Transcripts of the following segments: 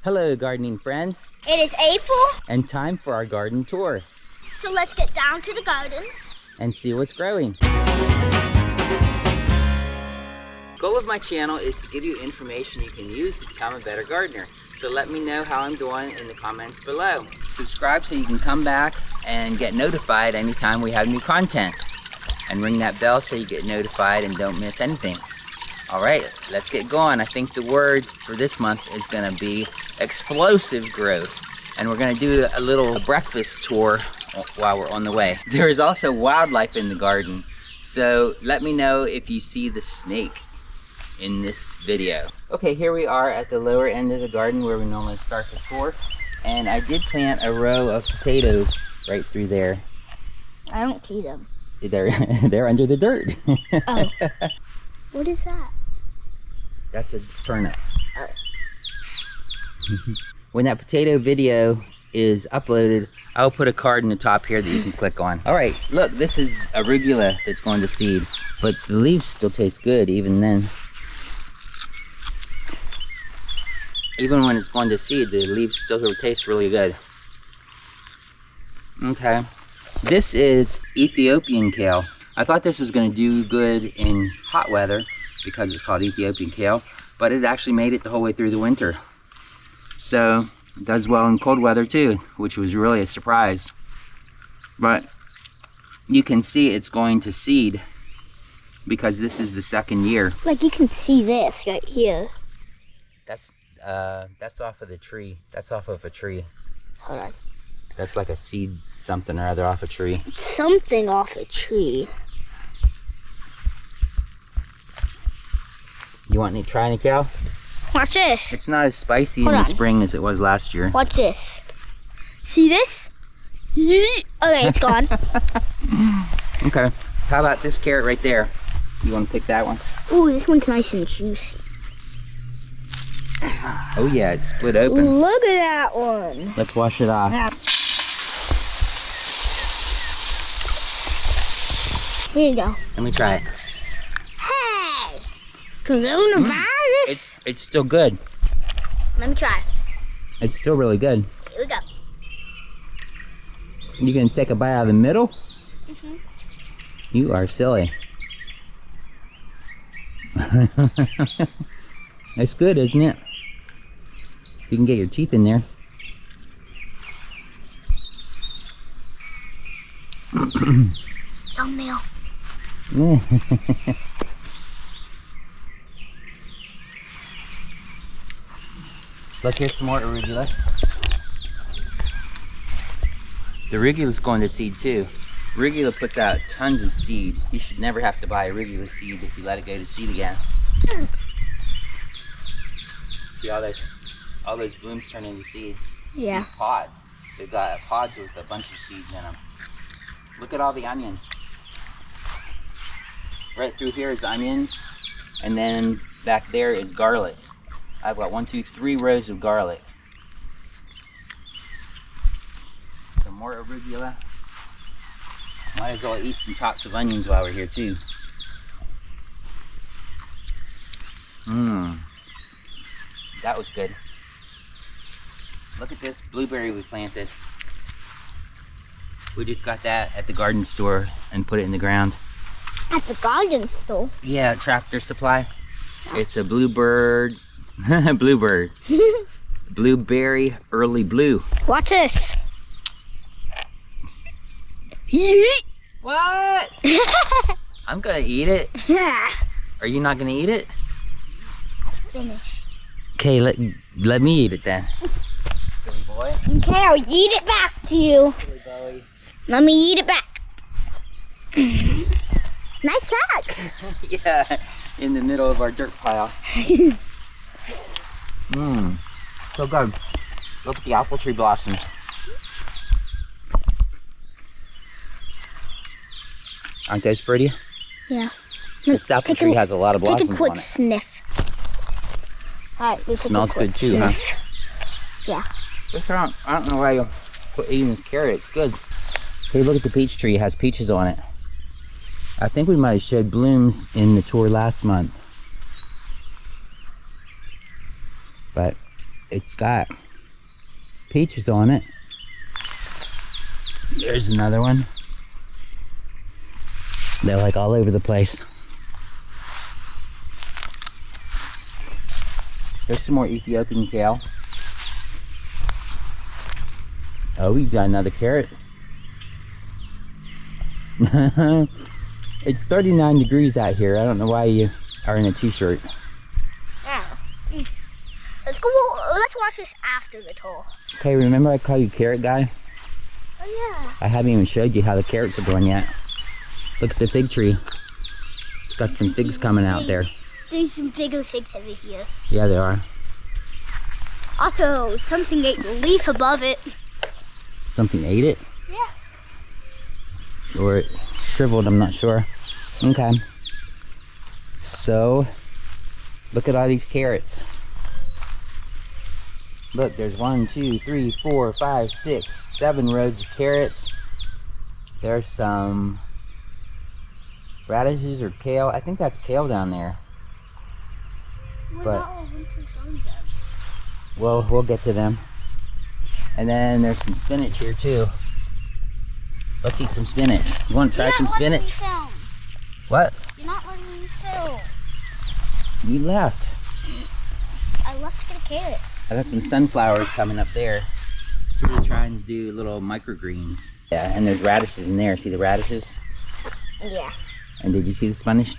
Hello, gardening friend. It is April. And time for our garden tour. So let's get down to the garden. And see what's growing. Goal of my channel is to give you information you can use to become a better gardener. So let me know how I'm doing in the comments below. Subscribe so you can come back and get notified anytime we have new content. And ring that bell so you get notified and don't miss anything. All right, let's get going. I think the word for this month is gonna be explosive growth. And we're gonna do a little breakfast tour while we're on the way. There is also wildlife in the garden. So let me know if you see the snake in this video. Okay, here we are at the lower end of the garden where we normally start the tour. And I did plant a row of potatoes right through there. I don't see them. They're under the dirt. Oh. What is that? That's a turnip. Oh. When that potato video is uploaded, I'll put a card in the top here that you can click on. All right, look, this is arugula that's going to seed, but the leaves still taste good even then. Even when it's going to seed, the leaves still taste really good. Okay, this is Ethiopian kale. I thought this was going to do good in hot weather because it's called Ethiopian kale, but it actually made it the whole way through the winter. So it does well in cold weather too, which was really a surprise. But you can see it's going to seed because this is the second year. Like you can see this right here. That's off of the tree. That's off of a tree. Hold on. That's like a seed something or other off a tree. Something off a tree. You want to try any kale? Watch this. It's not as spicy in the spring as it was last year. Watch this. See this? Okay, it's gone. Okay. How about this carrot right there? You want to pick that one? Ooh, this one's nice and juicy. Oh yeah, it's split open. Look at that one. Let's wash it off. Here you go. Let me try it. Hey! Coronavirus? It's still good. Let me try. It's still really good. Here we go. You gonna take a bite out of the middle? Mm-hmm. You are silly. It's good, isn't it? You can get your teeth in there. Thumbnail. Look, here's some more arugula. The arugula's going to seed too. Arugula puts out tons of seed. You should never have to buy arugula seed if you let it go to seed again. See all those blooms turn into seeds? Yeah. Seed pods. They've got pods with a bunch of seeds in them. Look at all the onions. Right through here is onions, and then back there is garlic. I've got 1, 2, 3 rows of garlic. Some more arugula. Might as well eat some tops of onions while we're here too. That was good. Look at this blueberry we planted. We just got that at the garden store and put it in the ground. At the garden store? Yeah, Tractor Supply. It's a bluebird. Blueberry early blue. Watch this. What? I'm gonna eat it. Yeah. Are you not gonna eat it? Finished. Okay, let me eat it then. Silly boy. Okay, I'll eat it back to you. Silly boy. Let me eat it back. Nice catch. Yeah, in the middle of our dirt pile. So good. Look at the apple tree blossoms. Aren't those pretty? Yeah. This apple tree has a lot of blossoms Take a quick on it. sniff. All right, Smells good too, huh? Yeah. I don't know why you put eating this carrot. It's good. Hey, look at the peach tree. It has peaches on it. I think we might have showed blooms in the tour last month. But it's got peaches on it. There's another one. They're like all over the place. There's some more Ethiopian kale. Oh, we got another carrot. It's 39 degrees out here. I don't know why you are in a t-shirt. Yeah. Let's watch this after the tour. Okay, remember I called you carrot guy? Oh yeah. I haven't even showed you how the carrots are doing yet. Look at the fig tree. It's got some figs coming out there. There's some bigger figs over here. Yeah, there are. Also, something ate the leaf above it. Something ate it? Yeah. Or it shriveled, I'm not sure. Okay. So, look at all these carrots. Look, there's 1, 2, 3, 4, 5, 6, 7 rows of carrots. There's some radishes or kale. I think that's kale down there. But well, we'll get to them. And then there's some spinach here too. Let's eat some spinach. You want to try some spinach? What? You're not letting me film. You left. I left to get a carrot. I got some sunflowers coming up there. So we're trying to do little microgreens. Yeah, and there's radishes in there. See the radishes? Yeah. And did you see the spinach?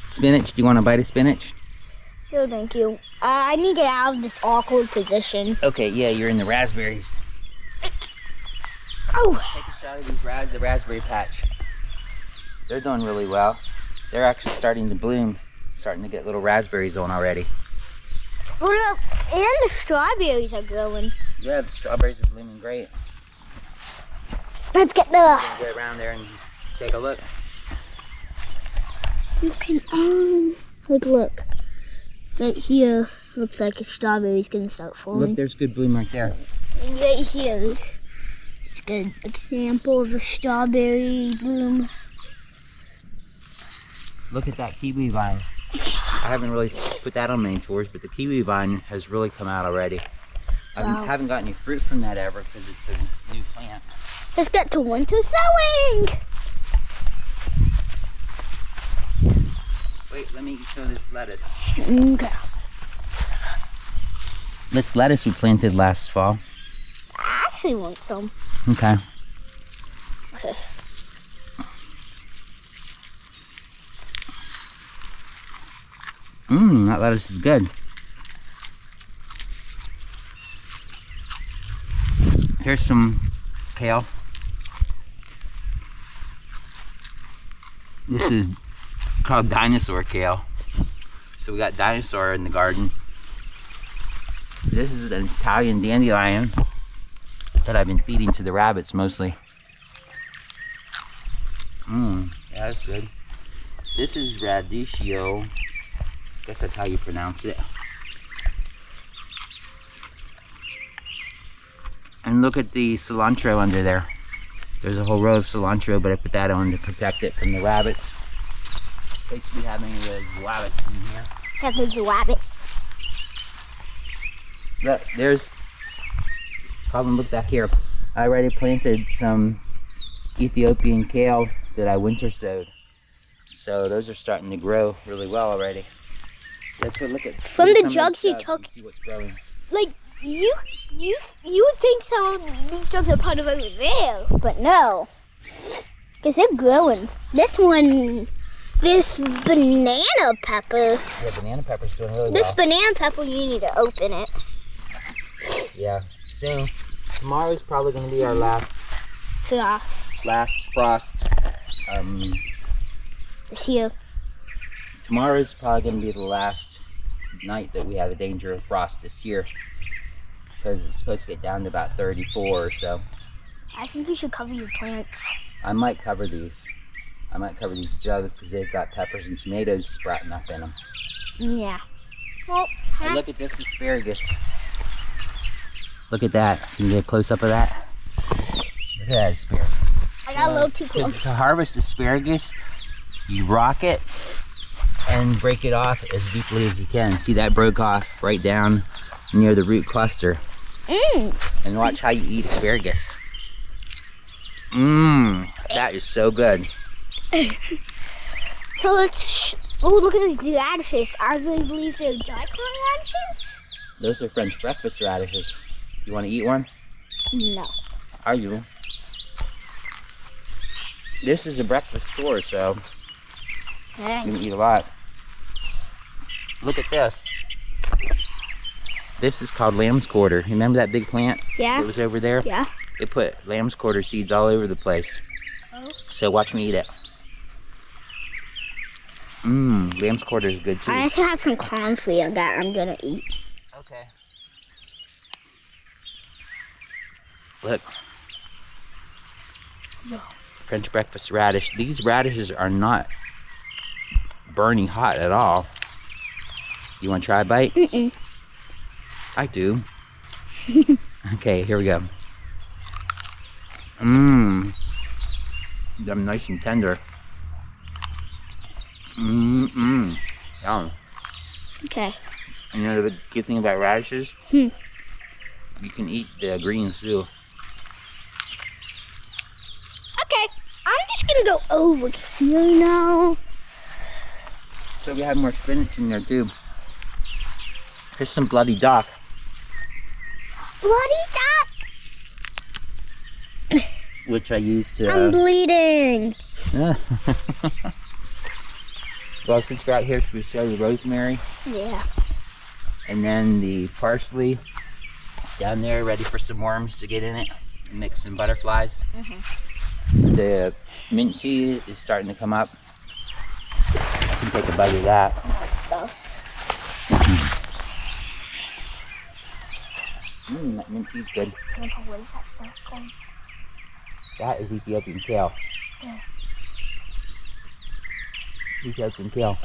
Spinach? Do you want a bite of spinach? Sure, thank you. I need to get out of this awkward position. Okay, yeah, you're in the raspberries. Oh. Take a shot of these the raspberry patch. They're doing really well. They're actually starting to bloom. Starting to get little raspberries on already. What about, and the strawberries are growing. Yeah, the strawberries are blooming great. Let's get the... Get around there and take a look. You can, like, look. Right here, looks like a strawberry's gonna start forming. Look, there's good bloom right there. And right here, it's a good example of a strawberry bloom. Look at that kiwi vine. I haven't really put that on many tours, but the kiwi vine has really come out already. Wow. I haven't got any fruit from that ever because it's a new plant. Let's get to winter sowing! Wait, let me eat some of this lettuce. Okay. This lettuce we planted last fall. I actually want some. Okay. What's this? Mmm, that lettuce is good. Here's some kale. This is called Dinosaur kale. So we got Dinosaur in the garden. This is an Italian dandelion that I've been feeding to the rabbits mostly. Mmm, yeah, that's good. This is Raddiccio. I guess that's how you pronounce it. And look at the cilantro under there. There's a whole row of cilantro, but I put that on to protect it from the rabbits. In case we have any of those rabbits in here. Have those rabbits. Look, there's, Colin, look back here. I already planted some Ethiopian kale that I winter sowed. So those are starting to grow really well already. Let's look at From the jugs you took, see what's growing. like you would think some of these jugs are part of over there, but no, because they're growing. This banana pepper. Yeah, banana pepper's doing really This well. banana pepper, you need to open it. Yeah, so tomorrow's probably going to be our last frost. This year. Tomorrow's probably going to be the last night that we have a danger of frost this year, because it's supposed to get down to about 34 or so. I think you should cover your plants. I might cover these. I might cover these jugs because they've got peppers and tomatoes sprouting up in them. Yeah. Well, And look at this asparagus. Look at that. Can you get a close up of that? Look at that asparagus. I got a little too close. To harvest asparagus, you rock it and break it off as deeply as you can. See, that broke off right down near the root cluster. Mmm. And watch how you eat asparagus. Mmm, that is so good. So let's. Oh, look at these radishes. I really believe they're Diakon radishes. Those are French breakfast radishes. You want to eat one? No. Are you? This is a breakfast store, so you can eat a lot. Look at this. This is called Lambquarter. Remember that big plant Yeah. that was over there? Yeah. It put Lambquarter seeds all over the place. Oh. So watch me eat it. Mmm, Lambquarter is good too. I also have some cornflakes that I'm gonna eat. Okay. Look. French breakfast radish. These radishes are not burning hot at all. You want to try a bite? Mm-mm. I do. Okay, here we go. Mmm. They're nice and tender. Mmm. Yum. Okay. And you know the good thing about radishes? You can eat the greens too. Okay. I'm just gonna go over here now. So we have more spinach in there too. Here's some bloody dock. Bloody duck! Which I use to... I'm bleeding. Well, since we're out here, should we show the rosemary? Yeah. And then the parsley down there, ready for some worms to get in it and make some butterflies. The mint tea is starting to come up. You can take a bite of that. That stuff. That mint tea's good. What is that stuff called? That is Ethiopian kale. Yeah. Ethiopian kale.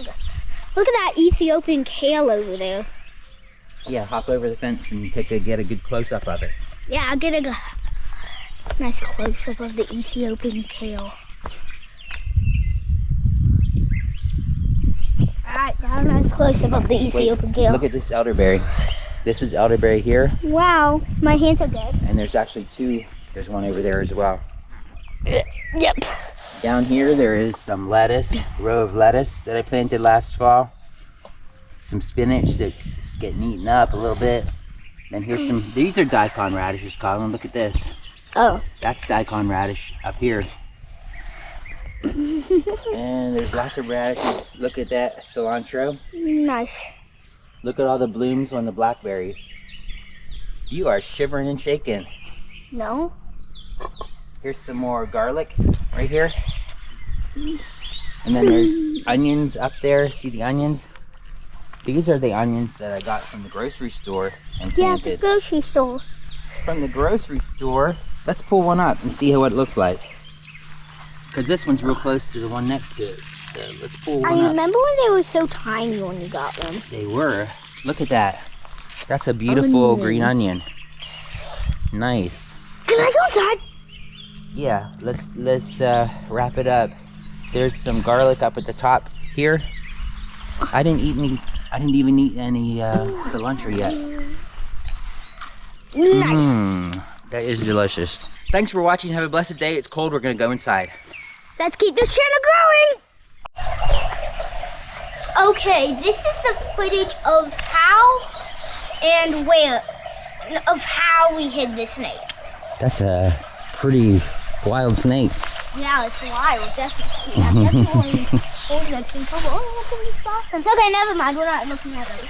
Look at that Ethiopian kale over there. Yeah, hop over the fence and get a good close-up of it. Yeah, I'll get a nice close-up of the Ethiopian kale. Alright, got a nice close-up of the Ethiopian kale. Look at this elderberry. This is elderberry here, Wow, my hands are dead. and there's actually two. There's one over there as well. Yep. Down here there is some lettuce, a row of lettuce that I planted last fall. Some spinach that's getting eaten up a little bit. Then here's some, these are Diakon radishes, Colin. Look at this. Oh. That's Diakon radish up here. And there's lots of radishes. Look at that cilantro. Nice. Look at all the blooms on the blackberries. You are shivering and shaking. No. Here's some more garlic right here. And then there's onions up there. See the onions? These are the onions that I got from the grocery store and Yeah, the planted. grocery store. From the grocery store. Let's pull one up and see what it looks like. Because this one's real close to the one next to it. So let's pull one I up. remember when they were so tiny when you got them. They were. Look at that. That's a beautiful Onion. green onion. Nice. Can I go inside? Yeah, let's wrap it up. There's some garlic up at the top here. I didn't even eat any cilantro yet. Nice. That is delicious. Thanks for watching. Have a blessed day. It's cold. We're gonna go inside. Let's keep this channel growing. Okay, this is the footage of how and where of how we hid the snake. That's a pretty wild snake. Yeah, it's wild, definitely. Yeah, definitely. Okay, never mind. We're not looking at those.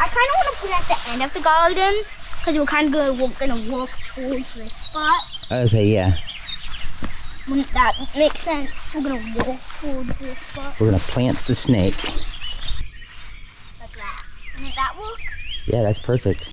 I kind of want to put it at the end of the garden because we're kind of gonna walk towards this spot. Okay, yeah. Wouldn't that make sense? We're gonna walk towards this spot We're gonna plant the snake. like that. Wouldn't that work? Yeah, that's perfect.